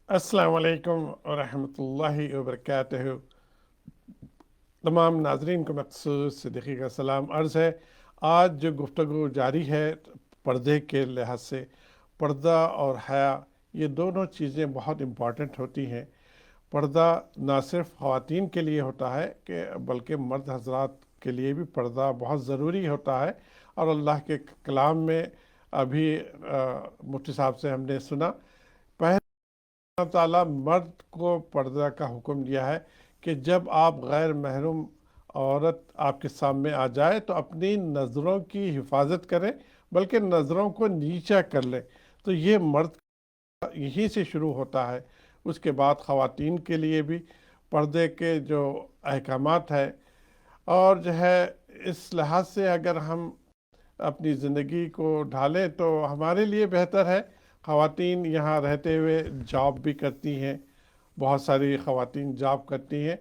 السلام علیکم ورحمۃ اللہ وبرکاتہ۔ تمام ناظرین کو مخصوص صدیقی کا سلام عرض ہے۔ آج جو گفتگو جاری ہے پردے کے لحاظ سے، پردہ اور حیا یہ دونوں چیزیں بہت امپورٹنٹ ہوتی ہیں۔ پردہ نہ صرف خواتین کے لیے ہوتا ہے بلکہ مرد حضرات کے لیے بھی پردہ بہت ضروری ہوتا ہے، اور اللہ کے کلام میں ابھی مفتی صاحب سے ہم نے سنا، اللہ تعالیٰ مرد کو پردہ کا حکم دیا ہے کہ جب آپ غیر محرم عورت آپ کے سامنے آ جائے تو اپنی نظروں کی حفاظت کریں، بلکہ نظروں کو نیچا کر لیں۔ تو یہ مرد یہیں سے شروع ہوتا ہے۔ اس کے بعد خواتین کے لیے بھی پردے کے جو احکامات ہیں، اور جو ہے اس لحاظ سے اگر ہم اپنی زندگی کو ڈھالیں تو ہمارے لیے بہتر ہے۔ خواتین یہاں رہتے ہوئے جاب بھی کرتی ہیں، بہت ساری خواتین جاب کرتی ہیں۔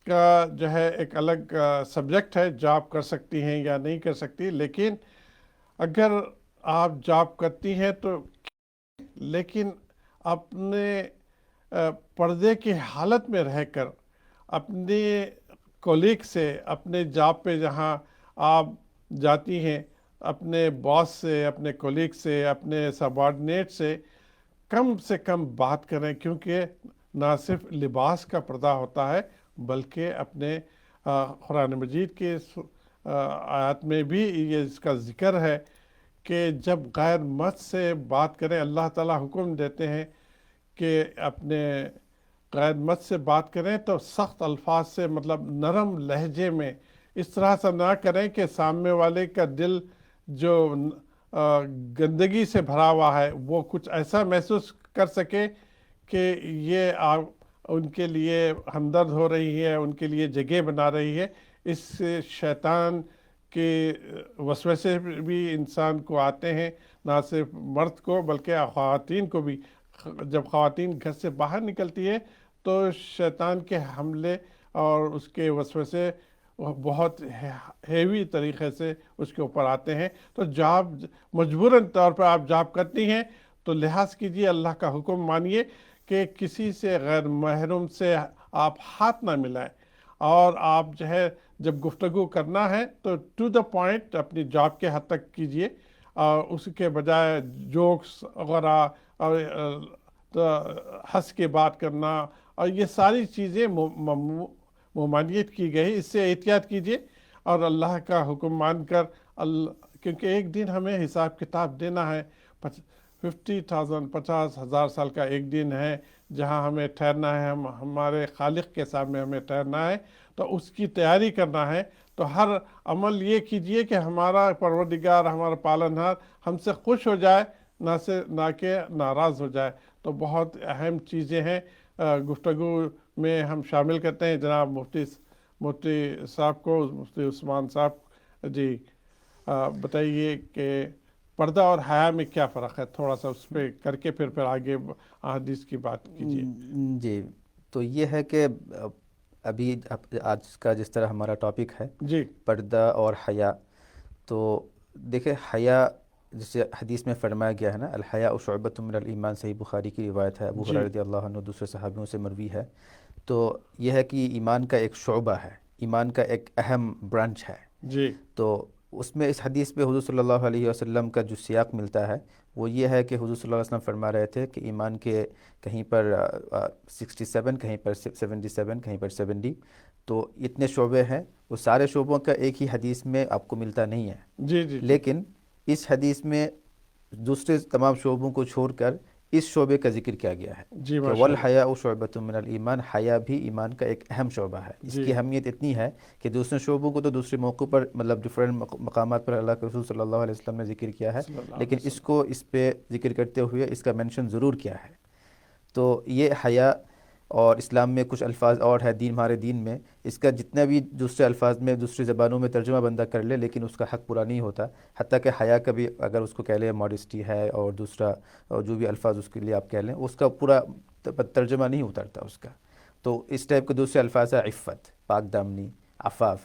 کا جو ہے ایک الگ سبجیکٹ ہے، جاب کر سکتی ہیں یا نہیں کر سکتی، لیکن اگر آپ جاب کرتی ہیں تو لیکن اپنے پردے کی حالت میں رہ کر اپنے کولیگ سے، اپنے جاب پہ جہاں آپ جاتی ہیں، اپنے باس سے، اپنے کولیگ سے، اپنے سبارڈینیٹ سے کم بات کریں، کیونکہ نہ صرف لباس کا پردہ ہوتا ہے بلکہ اپنے قرآن مجید کے آیات میں بھی یہ اس کا ذکر ہے کہ جب غیر مرد سے بات کریں، اللہ تعالیٰ حکم دیتے ہیں کہ اپنے غیر مرد سے بات کریں تو سخت الفاظ سے، مطلب نرم لہجے میں، اس طرح سے نہ کریں کہ سامنے والے کا دل جو گندگی سے بھرا ہوا ہے وہ کچھ ایسا محسوس کر سکے کہ یہ ان کے لیے ہمدرد ہو رہی ہے، ان کے لیے جگہ بنا رہی ہے۔ اس سے شیطان کے وسوسے بھی انسان کو آتے ہیں، نہ صرف مرد کو بلکہ خواتین کو بھی۔ جب خواتین گھر سے باہر نکلتی ہے تو شیطان کے حملے اور اس کے وسوسے بہت ہیوی طریقے سے اس کے اوپر آتے ہیں۔ تو جاب مجبوراً طور پر آپ جاب کرتی ہیں تو لحاظ کیجیے، اللہ کا حکم مانیے کہ کسی سے غیر محرم سے آپ ہاتھ نہ ملائیں، اور آپ جو ہے جب گفتگو کرنا ہے تو ٹو دا پوائنٹ اپنی جاب کے حد تک کیجیے، اور اس کے بجائے جوکس وغیرہ اور ہنس کے بات کرنا اور یہ ساری چیزیں ممانعت کی گئی، اس سے احتیاط کیجیے، اور اللہ کا حکم مان کر کیونکہ ایک دن ہمیں حساب کتاب دینا ہے۔ 50,000 سال کا ایک دن ہے جہاں ہمیں ٹھہرنا ہے، ہمارے خالق کے سامنے ہمیں ٹھہرنا ہے، تو اس کی تیاری کرنا ہے۔ تو ہر عمل یہ کیجئے کہ ہمارا پروردگار، ہمارا پالنہار ہم سے خوش ہو جائے، نہ کہ ناراض ہو جائے۔ تو بہت اہم چیزیں ہیں گفتگو میں ہم شامل کرتے ہیں۔ جناب مفتی صاحب کو، مفتی عثمان صاحب جی بتائیے کہ پردہ اور حیا میں کیا فرق ہے، تھوڑا سا اس پہ کر کے پھر آگے احادیث کی بات کیجیے۔ جی، تو یہ ہے کہ ابھی آج کا جس طرح ہمارا ٹاپک ہے جی پردہ اور حیا، تو دیکھیں حیا جسے حدیث میں فرمایا گیا ہے نا، الحیاء شعبۃ من الایمان، صحیح بخاری کی روایت ہے، ابو جی ہریرہ رضی اللہ عنہ دوسرے صحابیوں سے مروی ہے۔ تو یہ ہے کہ ایمان کا ایک شعبہ ہے، ایمان کا ایک اہم برانچ ہے۔ جی تو اس میں اس حدیث پہ حضور صلی اللہ علیہ وسلم کا جو سیاق ملتا ہے وہ یہ ہے کہ حضور صلی اللہ علیہ وسلم فرما رہے تھے کہ ایمان کے کہیں پر 67، کہیں پر 77، کہیں پر 70، تو اتنے شعبے ہیں۔ وہ سارے شعبوں کا ایک ہی حدیث میں آپ کو ملتا نہیں ہے، جی جی جی لیکن اس حدیث میں دوسرے تمام شعبوں کو چھوڑ کر اس شعبے کا ذکر کیا گیا ہے جی کہ ماشاء اللہ۔ والحیاء شعبۃ من الایمان، حیا بھی ایمان کا ایک اہم شعبہ ہے۔ اس جی کی اہمیت اتنی ہے کہ دوسرے شعبوں کو تو دوسرے موقع پر، مطلب ڈفرینٹ مقامات پر اللہ کے رسول صلی اللہ علیہ وسلم نے ذکر کیا ہے، صلی اللہ علیہ لیکن اس وسلم۔ کو اس پہ ذکر کرتے ہوئے اس کا منشن ضرور کیا ہے۔ تو یہ حیا، اور اسلام میں کچھ الفاظ اور ہے، ہمارے دین میں اس کا جتنا بھی دوسرے الفاظ میں دوسری زبانوں میں ترجمہ بندہ کر لے لیکن اس کا حق پورا نہیں ہوتا۔ حتیٰ کہ حیا کا بھی اگر اس کو کہہ لیں ماڈسٹی ہے، اور دوسرا اور جو بھی الفاظ اس کے لیے آپ کہہ لیں، اس کا پورا ترجمہ نہیں اترتا اس کا۔ تو اس ٹائپ کے دوسرے الفاظ ہیں عفت، پاک دامنی، عفاف۔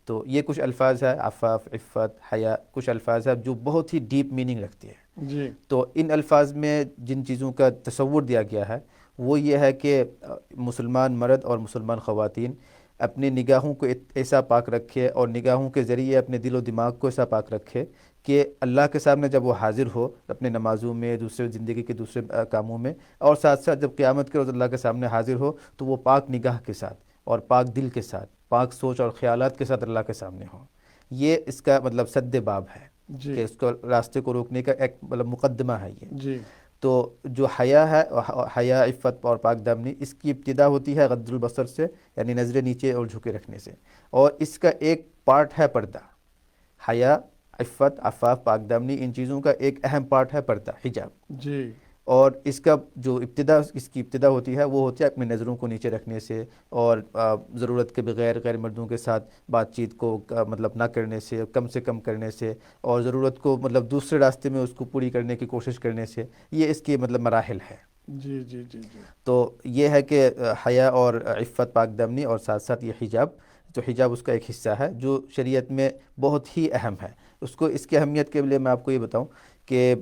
تو یہ کچھ الفاظ ہیں، عفاف، عفت، حیا، کچھ الفاظ ہیں جو بہت ہی ڈیپ میننگ رکھتے ہیں۔ جی تو ان الفاظ میں جن چیزوں کا تصور دیا گیا ہے وہ یہ ہے کہ مسلمان مرد اور مسلمان خواتین اپنی نگاہوں کو ایسا پاک رکھے اور نگاہوں کے ذریعے اپنے دل و دماغ کو ایسا پاک رکھے کہ اللہ کے سامنے جب وہ حاضر ہو اپنے نمازوں میں، دوسرے زندگی کے دوسرے کاموں میں، اور ساتھ ساتھ جب قیامت کے روز اللہ کے سامنے حاضر ہو تو وہ پاک نگاہ کے ساتھ اور پاک دل کے ساتھ، پاک سوچ اور خیالات کے ساتھ اللہ کے سامنے ہو۔ یہ اس کا مطلب سد باب ہے جی کہ اس کو راستے کو روکنے کا ایک مطلب مقدمہ ہے یہ۔ جی تو جو حیا ہے، حیا، عفت اور پاک دامنی، اس کی ابتدا ہوتی ہے غض البصر سے، یعنی نظریں نیچے اور جھکے رکھنے سے، اور اس کا ایک پارٹ ہے پردہ۔ حیا، عفت، عفاف، پاک دامنی، ان چیزوں کا ایک اہم پارٹ ہے پردہ، حجاب۔ جی اور اس کا جو اس کی ابتدا ہوتی ہے وہ ہوتی ہے اپنی نظروں کو نیچے رکھنے سے، اور ضرورت کے بغیر غیر مردوں کے ساتھ بات چیت کو مطلب نہ کرنے سے، کم سے کم کرنے سے، اور ضرورت کو مطلب دوسرے راستے میں اس کو پوری کرنے کی کوشش کرنے سے، یہ اس کی مطلب مراحل ہے۔ جی جی جی جی تو یہ ہے کہ حیا اور عفت، پاک دامنی، اور ساتھ ساتھ یہ حجاب، تو حجاب اس کا ایک حصہ ہے جو شریعت میں بہت ہی اہم ہے۔ اس کی اہمیت کے لیے میں آپ کو یہ بتاؤں کہ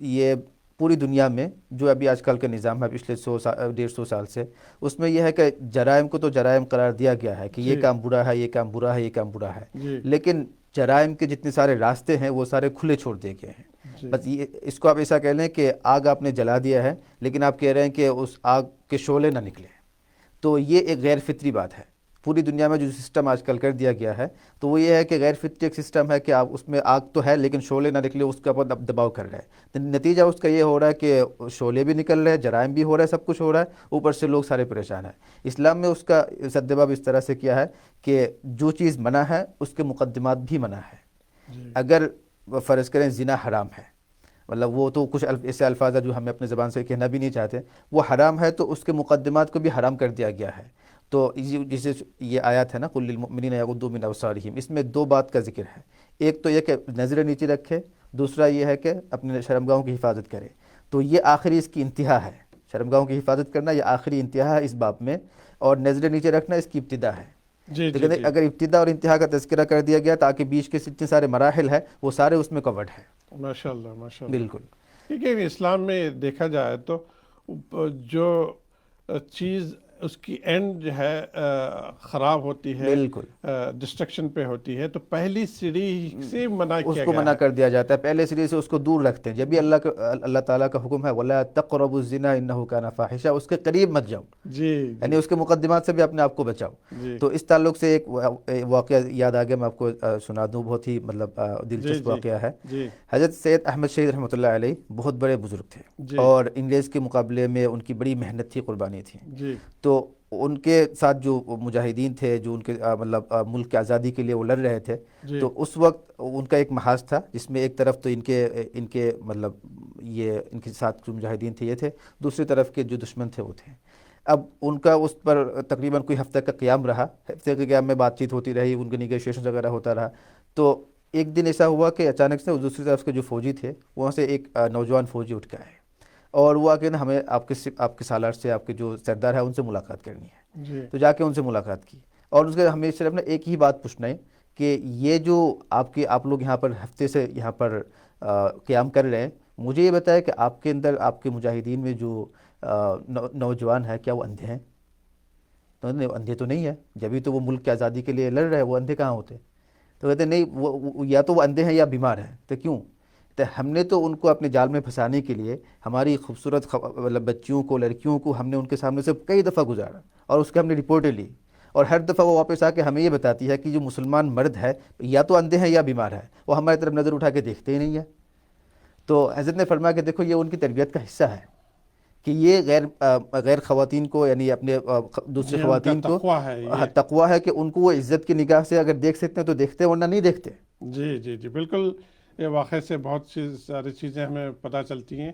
یہ پوری دنیا میں جو ابھی آج کل کا نظام ہے پچھلے 150 سال سے، اس میں یہ ہے کہ جرائم کو تو جرائم قرار دیا گیا ہے کہ یہ جی کام برا ہے، یہ کام برا ہے، یہ کام برا ہے، جی لیکن جرائم کے جتنے سارے راستے ہیں وہ سارے کھلے چھوڑ دیے گئے ہیں۔ جی بس یہ اس کو آپ ایسا کہہ لیں کہ آگ آپ نے جلا دیا ہے، لیکن آپ کہہ رہے ہیں کہ اس آگ کے شعلے نہ نکلے، تو یہ ایک غیر فطری بات ہے۔ پوری دنیا میں جو سسٹم آج کل کر دیا گیا ہے تو وہ یہ ہے کہ غیر فطری ایک سسٹم ہے کہ آپ اس میں آگ تو ہے لیکن شعلے نہ نکلے، اس کا اوپر دباؤ کر رہے ہیں۔ نتیجہ اس کا یہ ہو رہا ہے کہ شعلے بھی نکل رہے ہیں، جرائم بھی ہو رہا ہے، سب کچھ ہو رہا ہے، اوپر سے لوگ سارے پریشان ہیں۔ اسلام میں اس کا سدباب اس طرح سے کیا ہے کہ جو چیز منع ہے اس کے مقدمات بھی منع ہے۔ جی اگر فرض کریں زنا حرام ہے، مطلب وہ تو کچھ ایسے الفاظ ہیں جو ہمیں اپنے زبان سے کہنا بھی نہیں چاہتے، وہ حرام ہے تو اس کے مقدمات کو بھی حرام کر دیا گیا ہے۔ تو جسے یہ آیات ہے نا قل للمؤمنین یغضوا من ابصارہم، اس میں دو بات کا ذکر ہے، ایک تو یہ کہ نظریں نیچے رکھے، دوسرا یہ ہے کہ اپنے شرمگاہوں کی حفاظت کرے۔ تو یہ آخری اس کی انتہا ہے، شرمگاہوں کی حفاظت کرنا یہ آخری انتہا ہے اس باب میں، اور نظریں نیچے رکھنا اس کی ابتدا ہے۔ جی تو جی کہتے ہیں جی اگر ابتدا اور انتہا کا تذکرہ کر دیا گیا تاکہ بیچ کے جتنے سارے مراحل ہیں وہ سارے اس میں کورڈ ہیں۔ ماشاء اللہ ماشاء اللہ۔ بالکل کیونکہ اسلام میں دیکھا جائے تو جو چیز اس کی اینڈ جو ہے خراب ہوتی ہے، بالکل ڈسٹرکشن پہ ہوتی ہے، تو پہلی سیڑھی سے منع اس کیا کو گیا منع ہے۔ کر دیا جاتا ہے، پہلے سرے سے اس کو دور رکھتے ہیں۔ جب بھی اللہ تعالیٰ کا حکم ہے وَلَا تَقْرَبُوا الزِّنَا إِنَّهُ كَانَ فَاحِشًا، اس کے قریب مت جاؤ، جی یعنی اس کے مقدمات سے بھی اپنے آپ کو بچاؤ۔ جی تو اس تعلق سے ایک واقعہ یاد آ گیا، میں آپ کو سنا دوں، بہت ہی مطلب جی دلچسپ جی واقعہ ہے۔ جی حضرت سید احمد شہید رحمۃ اللہ علیہ بہت بڑے بزرگ تھے، جی اور انگریز کے مقابلے میں ان کی بڑی محنت تھی، قربانی تھی۔ جی تو ان کے ساتھ جو مجاہدین تھے جو ان کے مطلب ملک کی آزادی کے لیے وہ لڑ رہے تھے، جی تو اس وقت ان کا ایک محاذ تھا جس میں ایک طرف تو ان کے مطلب یہ ان کے ساتھ جو مجاہدین تھے یہ تھے، دوسری طرف کے جو دشمن تھے وہ تھے۔ اب ان کا اس پر تقریباً کوئی ہفتہ کا قیام رہا، ہفتے کے قیام میں بات چیت ہوتی رہی، ان کے نیگوشیشن وغیرہ ہوتا رہا۔ تو ایک دن ایسا ہوا کہ اچانک سے دوسری طرف کے جو فوجی تھے وہاں سے ایک نوجوان فوجی اٹھ کے آئے، اور وہ آ کے نا ہمیں آپ کے سالار سے، آپ کے جو سردار ہے ان سے ملاقات کرنی ہے۔ جی تو جا کے ان سے ملاقات کی، اور اس کے ہمیں صرف نا ایک ہی بات پوچھنا ہے کہ یہ جو آپ لوگ یہاں پر ہفتے سے یہاں پر قیام کر رہے ہیں، مجھے یہ بتائے کہ آپ کے اندر، آپ کے مجاہدین میں جو نوجوان ہے کیا وہ اندھے ہیں؟ تو اندھے تو نہیں ہے، جبھی تو وہ ملک کی آزادی کے لیے لڑ رہے ہیں، وہ اندھے کہاں ہوتے؟ تو کہتے ہیں نہیں، وہ یا تو وہ اندھے ہیں یا بیمار ہیں۔ تو کیوں؟ تو ہم نے تو ان کو اپنے جال میں پھنسانے کے لیے ہماری خوبصورت مطلب بچیوں کو، لڑکیوں کو ہم نے ان کے سامنے سے کئی دفعہ گزارا، اور اس کے ہم نے رپورٹیں لی، اور ہر دفعہ وہ واپس آ کے ہمیں یہ بتاتی ہے کہ جو مسلمان مرد ہے یا تو اندھے ہیں یا بیمار ہے، وہ ہماری طرف نظر اٹھا کے دیکھتے ہی نہیں ہے۔ تو حضرت نے فرمایا کہ دیکھو یہ ان کی تربیت کا حصہ ہے کہ یہ غیر خواتین کو، یعنی اپنے دوسری جی ان کا خواتین کو تقویٰ ہے یہ۔ تقویٰ ہے کہ ان کو وہ عزت کی نگاہ سے اگر دیکھ سکتے ہیں تو دیکھتے ہیں، ورنہ نہیں دیکھتے۔ جی جی جی بالکل، یہ واقعے سے بہت ساری چیزیں ہمیں پتہ چلتی ہیں۔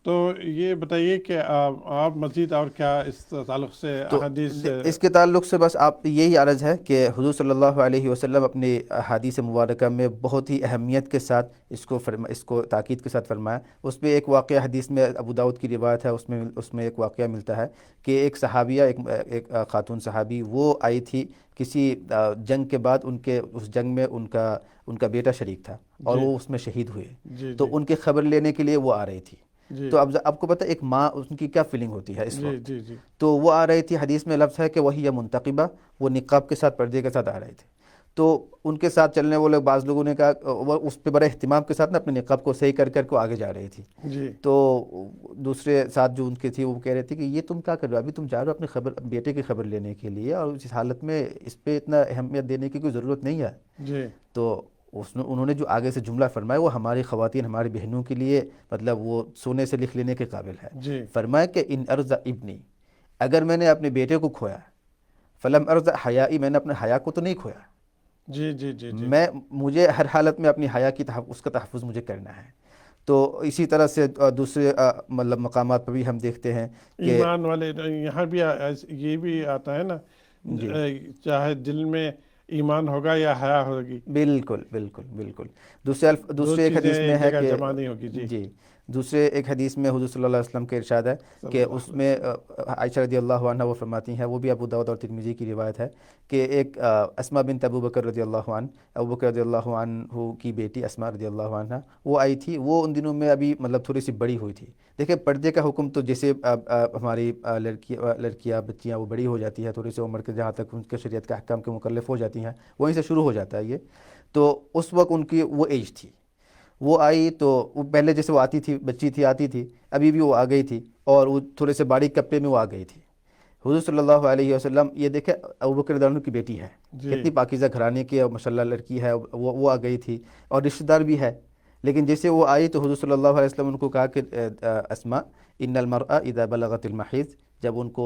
تو یہ بتائیے کہ آپ مزید اور کیا اس تعلق سے تو احادیث اس کے تعلق سے بس آپ یہی عرض ہے کہ حضور صلی اللہ علیہ وسلم اپنی احادیث مبارکہ میں بہت ہی اہمیت کے ساتھ اس کو تاکید کے ساتھ فرمایا. اس میں ایک واقعہ حدیث میں ابو داؤد کی روایت ہے، اس میں ایک واقعہ ملتا ہے کہ ایک صحابیہ، ایک خاتون صحابی، وہ آئی تھی کسی جنگ کے بعد. اس جنگ میں ان کا بیٹا شریک تھا اور جی وہ اس میں شہید ہوئے. جی تو جی ان کی خبر لینے کے لیے وہ آ رہی تھی. جی تو اب آپ کو پتہ ایک ماں ان کی کیا فیلنگ ہوتی ہے اس جی وقت. جی جی تو وہ آ رہی تھی، حدیث میں لفظ ہے کہ وہی منتقبہ، وہ نقاب کے ساتھ، پردے کے ساتھ آ رہے تھے. تو ان کے ساتھ چلنے والے بعض لوگوں نے کہا، وہ اس پہ بڑے اہتمام کے ساتھ اپنے نقاب کو صحیح کر کے آگے جا رہی تھی. جی تو دوسرے ساتھ جو ان کے تھی وہ کہہ رہے تھے کہ یہ تم کیا کر رہے ہو، ابھی تم جا رہے ہو اپنے بیٹے کی خبر لینے کے لیے، اور اس حالت میں اس پہ اتنا اہمیت دینے کی کوئی ضرورت نہیں ہے. جی تو انہوں نے جو آگے سے جملہ فرمایا وہ ہماری خواتین، ہماری بہنوں کے لیے مطلب وہ سونے سے لکھ لینے کے قابل ہے. جی فرمایا کہ ان ارض ابنی، اگر میں نے اپنے بیٹے کو کھویا، فلم ارض حیائی، میں نے اپنے حیا کو تو نہیں کھویا. جی جی جی جی مجھے ہر حالت میں اپنی حیا کی اس کا تحفظ مجھے کرنا ہے. تو اسی طرح سے دوسرے مطلب مقامات پر بھی ہم دیکھتے ہیں کہ ایمان والے یہاں بھی یہ بھی آتا ہے نا، جی چاہے دل میں ایمان ہوگا یا حیا ہوگی، بالکل بالکل بالکل. دو دوسرے ایک چیزیں حدیث میں ایک ہے جگہ کہ جمع نہیں ہوگی. جی جی، دوسرے ایک حدیث میں حضور صلی اللہ علیہ وسلم کے ارشاد ہے صلی کہ اللہ اس علیہ میں وسلم. عائشہ رضی اللہ عنہ وہ فرماتی ہیں، وہ بھی ابو داؤد اور ترمذی کی روایت ہے کہ ایک اسماء بنت ابو بکر رضی اللہ عنہ، ابو بکر رضی اللہ عنہ کی بیٹی اسماء رضی اللہ عنہ، وہ آئی تھی. وہ ان دنوں میں ابھی مطلب تھوڑی سی بڑی ہوئی تھی. دیکھیں پردے کا حکم تو جیسے ہماری لڑکیاں بچیاں وہ بڑی ہو جاتی ہے تھوڑی سی عمر کے، جہاں تک ان کے شریعت کے احکام کے مکلف ہو جاتی ہیں، وہیں سے شروع ہو جاتا ہے یہ. تو اس وقت ان کی وہ ایج تھی. وہ آئی تو وہ پہلے جیسے وہ آتی تھی، بچی تھی، آتی تھی، ابھی بھی وہ آ گئی تھی، اور وہ تھوڑے سے باریک کپڑے میں وہ آ گئی تھی. حضور صلی اللہ علیہ وسلم، یہ دیکھیں ابوبکر رضی اللہ عنہ کی بیٹی ہے، جی کتنی پاکیزہ گھرانے کی اور ماشاء اللہ لڑکی ہے، وہ آ گئی تھی اور رشتہ دار بھی ہے. لیکن جیسے وہ آئی تو حضور صلی اللہ علیہ وسلم ان کو کہا کہ اسماء ان المرأة اذا بلغت المحیض، جب ان کو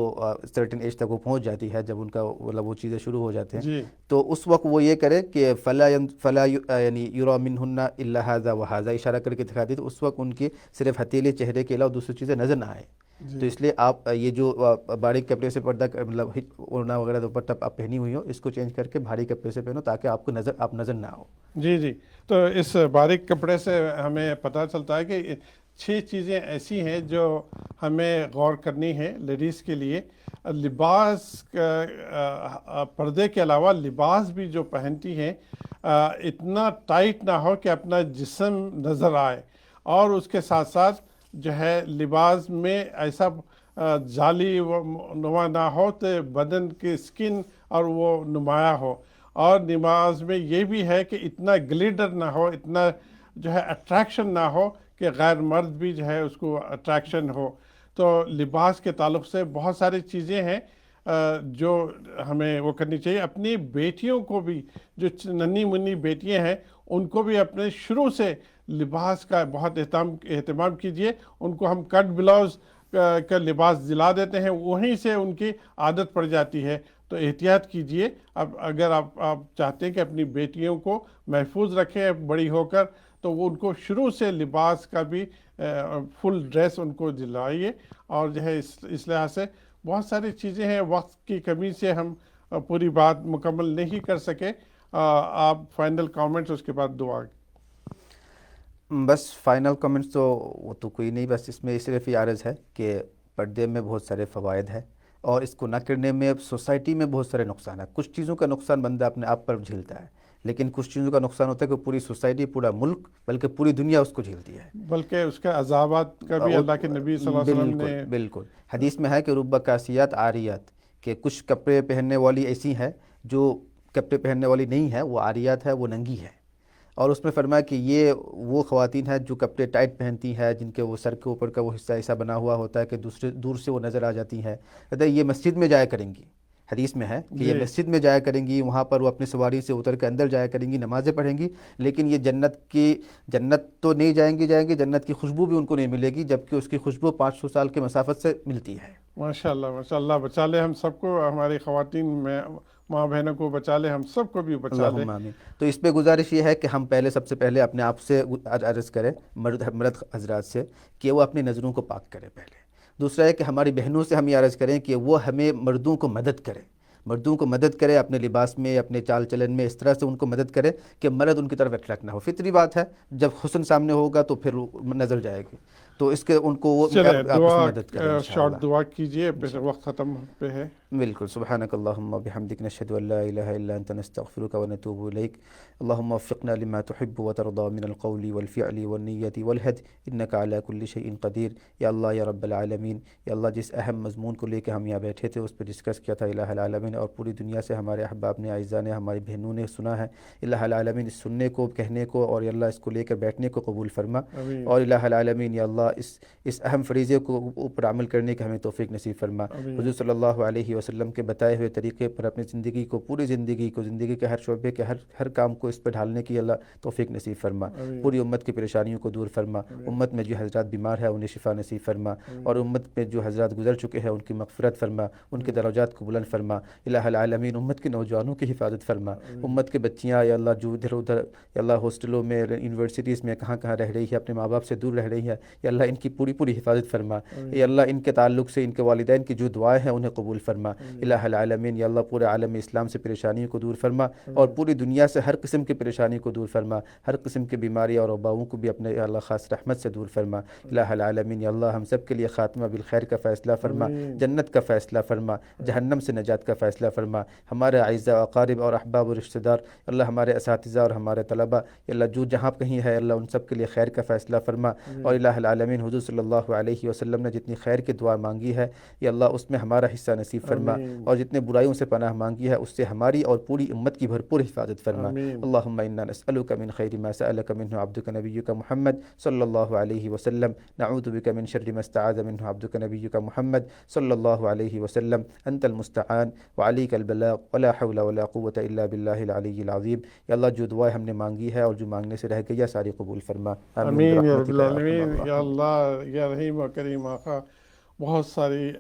سرٹن ایج تک وہ پہنچ جاتی ہے، جب ان کا مطلب وہ چیزیں شروع ہو جاتے ہیں، جی تو اس وقت وہ یہ کرے کہ فلا یعنی یرا منہن الا ھذا وھذا، اشارہ کر کے دکھا دی. تو اس وقت ان کے صرف ہتھیلے، چہرے کے علاوہ دوسری چیزیں نظر نہ آئے. جی تو اس لیے آپ یہ جو باریک کپڑے سے پردہ مطلب اوڑھنا وغیرہ دوپٹہ آپ پہنی ہوئی ہو، اس کو چینج کر کے بھاری کپڑے سے پہنو تاکہ آپ کو نظر نہ ہو. جی جی. تو اس باریک کپڑے سے ہمیں پتہ چلتا ہے کہ 6 چیزیں ایسی ہیں جو ہمیں غور کرنی ہے لیڈیز کے لیے. لباس پردے کے علاوہ لباس بھی جو پہنتی ہیں اتنا ٹائٹ نہ ہو کہ اپنا جسم نظر آئے، اور اس کے ساتھ ساتھ جو ہے لباس میں ایسا جعلی نما نہ ہو تو بدن کی سکن اور وہ نمایاں ہو. اور نماز میں یہ بھی ہے کہ اتنا گلیڈر نہ ہو، اتنا جو ہے اٹریکشن نہ ہو کہ غیر مرد بھی جو ہے اس کو اٹریکشن ہو. تو لباس کے تعلق سے بہت ساری چیزیں ہیں جو ہمیں وہ کرنی چاہیے. اپنی بیٹیوں کو بھی، جو ننھی منی بیٹیاں ہیں، ان کو بھی اپنے شروع سے لباس کا بہت اہتمام کیجیے. ان کو ہم کٹ بلاؤز کا لباس دلا دیتے ہیں، وہیں سے ان کی عادت پڑ جاتی ہے. تو احتیاط کیجیے. اب اگر آپ چاہتے ہیں کہ اپنی بیٹیوں کو محفوظ رکھیں بڑی ہو کر، تو وہ ان کو شروع سے لباس کا بھی فل ڈریس ان کو دلائیے. اور جو ہے اس لحاظ سے بہت ساری چیزیں ہیں، وقت کی کمی سے ہم پوری بات مکمل نہیں کر سکے. آپ فائنل کامنٹس، اس کے بعد دعا. بس فائنل کمنٹس تو وہ تو کوئی نہیں، بس اس میں صرف یہ عرض ہے کہ پردے میں بہت سارے فوائد ہیں، اور اس کو نہ کرنے میں سوسائٹی میں بہت سارے نقصان ہیں. کچھ چیزوں کا نقصان بندہ اپنے آپ پر جھیلتا ہے، لیکن کچھ چیزوں کا نقصان ہوتا ہے کہ پوری سوسائٹی، پورا ملک، بلکہ پوری دنیا اس کو جھیلتی ہے. بلکہ اس کا عذابات کا بھی اللہ کے نبی صلی اللہ علیہ وسلم بالکل نے بالکل. حدیث میں ہے کہ رب کاسیات عاریات، کہ کچھ کپڑے پہننے والی ایسی ہیں جو کپڑے پہننے والی نہیں ہے، وہ عاریات ہے، وہ ننگی ہے. اور اس میں فرمایا کہ یہ وہ خواتین ہیں جو کپڑے ٹائٹ پہنتی ہیں، جن کے وہ سر کے اوپر کا وہ حصہ ایسا بنا ہوا ہوتا ہے کہ دور سے وہ نظر آ جاتی ہیں. کہتے ہیں یہ مسجد میں جایا کریں گی، حدیث میں ہے کہ یہ جی مسجد میں جایا کریں گی، وہاں پر وہ اپنی سواری سے اتر کے اندر جایا کریں گی، نمازیں پڑھیں گی، لیکن یہ جنت تو نہیں جائیں گی، جنت کی خوشبو بھی ان کو نہیں ملے گی، جبکہ اس کی خوشبو 500 سال کے مسافت سے ملتی ہے. ماشاء اللہ ماشاء اللہ. بچا لے ہم سب کو، ہماری خواتین میں ماں بہنوں کو بچا لے، ہم سب کو بھی بچا لے۔ اللہم آمین۔ تو اس پہ گزارش یہ ہے کہ ہم سب سے پہلے اپنے آپ سے عرض کریں، مرد حضرات سے، کہ وہ اپنی نظروں کو پاک کرے پہلے۔ دوسرا ہے کہ ہماری بہنوں سے ہم یہ عرض کریں کہ وہ ہمیں مردوں کو مدد کرے اپنے لباس میں، اپنے چال چلن میں، اس طرح سے ان کو مدد کرے کہ مرد ان کی طرف اٹریکٹ نہ ہو۔ فطری بات ہے، جب حسن سامنے ہوگا تو پھر نظر جائے گی، تو اس کے ان کو وہ چلے آپس میں مدد کریں شارٹ انشاءاللہ۔ دعا کیجئے، پھر وقت ختم پہ ہے۔ بالکل۔ سبحانک اللہم وبحمدک، نشہد ان لا الہ الا انت، نستغفرک ونتوب الیک۔ اللہم وفقنا لما تحب وترضى من القول والفعل والنیت والہدی، انک علی کل شیء قدیر۔ یا اللہ یا رب العالمین، یا اللہ جس اہم مضمون کو لے کے ہم یہاں بیٹھے تھے اس پہ ڈسکس کیا تھا الہ العالمین، اور پوری دنیا سے ہمارے احباب نے، اعزاء نے، ہماری بہنوں نے سنا ہے، الہ العالمین اس سننے کو، کہنے کو، اور یا اللہ اس کو لے کر بیٹھنے کو قبول فرما، آمین اور الہ العالمین یا اللہ اس اہم فریضے کو اوپر عمل کرنے کا ہمیں توفیق نصیب فرما۔ آمین حضور صلی اللہ علیہ وسلم کے بتائے ہوئے طریقے پر اپنی زندگی کو، پوری زندگی کو، زندگی کے ہر شعبے کے ہر کام کو اس پہ ڈھالنے کی اللہ توفیق نصیب فرما۔ آمین پوری امت کی پریشانیوں کو دور فرما۔ امت میں جو حضرات بیمار ہے انہیں شفا نصیب فرما، اور امت میں جو حضرات گزر چکے ہیں ان کی مغفرت فرما، ان کے درجات کو بلند فرما۔ الہ العالمین امت کے نوجوانوں کی حفاظت فرما، امت کے بچیاں یا اللہ جو ادھر ادھر یا اللہ ہاسٹلوں میں، یونیورسٹیز میں کہاں کہاں رہ رہی ہے، اپنے ماں باپ سے دور رہ رہی ہے، یا اللہ ان کی پوری حفاظت فرما۔ یا اللہ ان کے تعلق سے ان کے والدین کی جو دعائیں ہیں انہیں قبول فرما۔ الہ العالمین یا اللہ پورے عالم اسلام سے پریشانیوں کو دور فرما، اور پوری دنیا سے ہر قسم کی پریشانی کو دور فرما، ہر قسم کی بیماری اور وباؤں کو بھی اپنے یا اللہ خاص رحمت سے دور فرما۔ الہ العالمین یا اللہ ہم سب کے لیے خاتمہ بالخیر کا فیصلہ فرما، جنت کا فیصلہ فرما، جہنم سے نجات کا فیصلہ فرما۔ ہمارے اعزاء و اقارب اور احباب و رشتہ دار، اللہ ہمارے اساتذہ اور ہمارے طلبہ، یا اللہ جو جہاں کہیں ہے اللہ ان سب کے لیے خیر کا فیصلہ فرما۔ اور الہ العالمین حضور صلی اللہ علیہ وسلم نے جتنی خیر کی دعا مانگی ہے یا اللہ اس میں ہمارا حصہ نصیب فرما، اور جتنے برائیوں سے پناہ مانگی ہے اس سے ہماری اور پوری امت کی بھرپور حفاظت فرما۔ اللہم انا نسألک من خیر ما سألک منہ عبدک نبیک محمد صلی اللہ علیہ وسلم، نعوذ بک من شر ما استعاذ منہ عبدک نبیک محمد صلی اللہ علیہ وسلم، انت المستعان وعلیک البلاغ ولا حول ولا قوة الا باللہ العلی العظیم۔ یا اللہ جو دعائیں ہم نے مانگی ہے اور جو مانگنے سے رہ گئی ہے ساری قبول فرما، آمین یا رب برحمتک یا ارحم العالمین۔ یا الراحمین۔ اللہ یا رحیم و کریم آقا، بہت ساری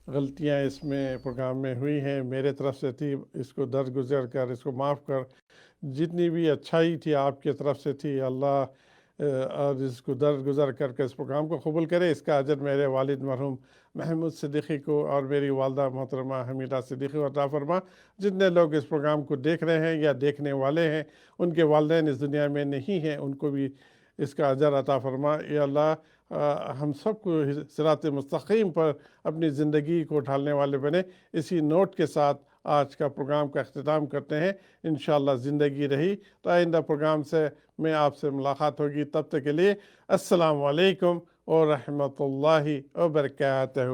غلطیاں اس میں پروگرام میں ہوئی ہیں، میرے طرف سے تھی، اس کو درگزر کر، اس کو معاف کر۔ جتنی بھی اچھائی تھی آپ کی طرف سے تھی، اللہ اور اس کو درگزر کر کے اس پروگرام کو قبول کرے۔ اس کا اجر میرے والد مرحوم محمود صدیقی کو اور میری والدہ محترمہ حمیدہ صدیقی کو عطا فرما۔ جتنے لوگ اس پروگرام کو دیکھ رہے ہیں یا دیکھنے والے ہیں، ان کے والدین اس دنیا میں نہیں ہیں، ان کو بھی اس کا اجر عطا فرما۔ یا اللہ ہم سب کو صراط مستقیم پر اپنی زندگی کو ڈھالنے والے بنے۔ اسی نوٹ کے ساتھ آج کا پروگرام کا اختتام کرتے ہیں۔ انشاءاللہ زندگی رہی تو آئندہ پروگرام سے میں آپ سے ملاقات ہوگی، تب تک کے لیے السلام علیکم ورحمۃ اللہ وبرکاتہ۔